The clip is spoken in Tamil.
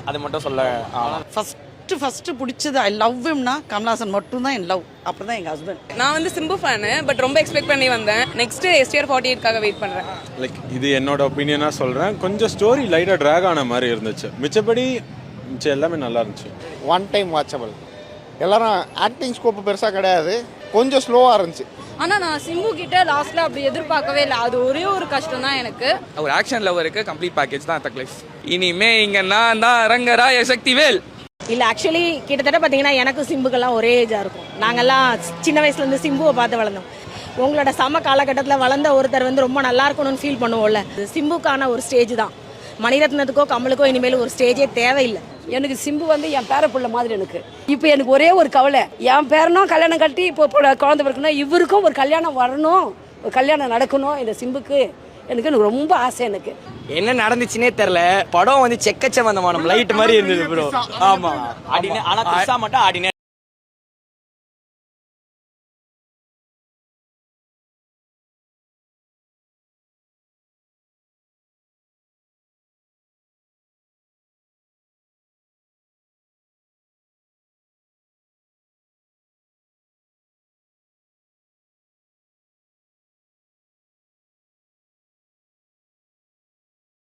அது மட்டும் சொல்ல. ஃபர்ஸ்ட் பிடிச்சது ஐ லவ் ஹிம்னா கமல்ஹாசன் மட்டும் தான் என் லவ். அப்புறம் தான் எங்கள் ஹஸ்பண்ட். நான் வந்து சிம்பு ஃபேனு, பட் ரொம்ப எக்ஸ்பெக்ட் பண்ணி வந்தேன். நெக்ஸ்ட் STR48க்காக வெயிட் பண்ணுறேன். லைக் இது என்னோட ஒப்பீனியனாக சொல்கிறேன். கொஞ்சம் ஸ்டோரி லைட்டாக ட்ராக் ஆன மாதிரி இருந்துச்சு. மிச்சப்படி எல்லாமே நல்லா இருந்துச்சு. One time watchable. எல்லாரும் ஆக்டிங் ஸ்கோப்பு பெருசாக கிடையாது, கொஞ்சம் ஸ்லோவாக இருந்துச்சு. ஆனால் நான் சிம்பு கிட்ட லாஸ்ட்ல அப்படி எதிர்பார்க்கவே இல்லை. அது ஒரே ஒரு கஷ்டம் தான் எனக்கு. ஒரு ஆக்ஷன் லவருக்கு கம்ப்ளீட் பேக்கேஜ் தான் தக்லைஃப். இனிமே இங்க நான் தான் ரங்கராய சக்திவேல். இல்லை, ஆக்சுவலி கிட்டத்தட்ட பார்த்தீங்கன்னா எனக்கு சிம்புக்கெல்லாம் ஒரே ஏஜாக இருக்கும். நாங்கள்லாம் சின்ன வயசுலேருந்து சிம்புவை பார்த்து வளர்ந்தோம். உங்களோட சம காலகட்டத்தில் வளர்ந்த ஒருத்தர் வந்து ரொம்ப நல்லா இருக்கணும்னு ஃபீல் பண்ணுவோம்ல. சிம்புக்கான ஒரு ஸ்டேஜ் தான். மணிரத்னத்துக்கோ கமலுக்கோ இனிமேல் ஒரு ஸ்டேஜே தேவையில்லை. எனக்கு சிம்பு வந்து என் பேரப்புள்ள மாதிரி. எனக்கு இப்போ எனக்கு ஒரே ஒரு கவலை, என் பேரனும் கல்யாணம் கட்டி இப்போ குழந்தை பிறக்கணும், இவருக்கும் ஒரு கல்யாணம் வரணும், ஒரு கல்யாணம் நடக்கணும். இந்த சிம்புக்கு எனக்கு ரொம்ப ஆசை. எனக்கு என்ன நடந்துச்சுன்னே தெரியல. படம் வந்து செக்கச்சவந்தமானம் லைட் மாதிரி இருந்தது ப்ரோ. ஆமா, ஆனா மட்டும் ஆடினே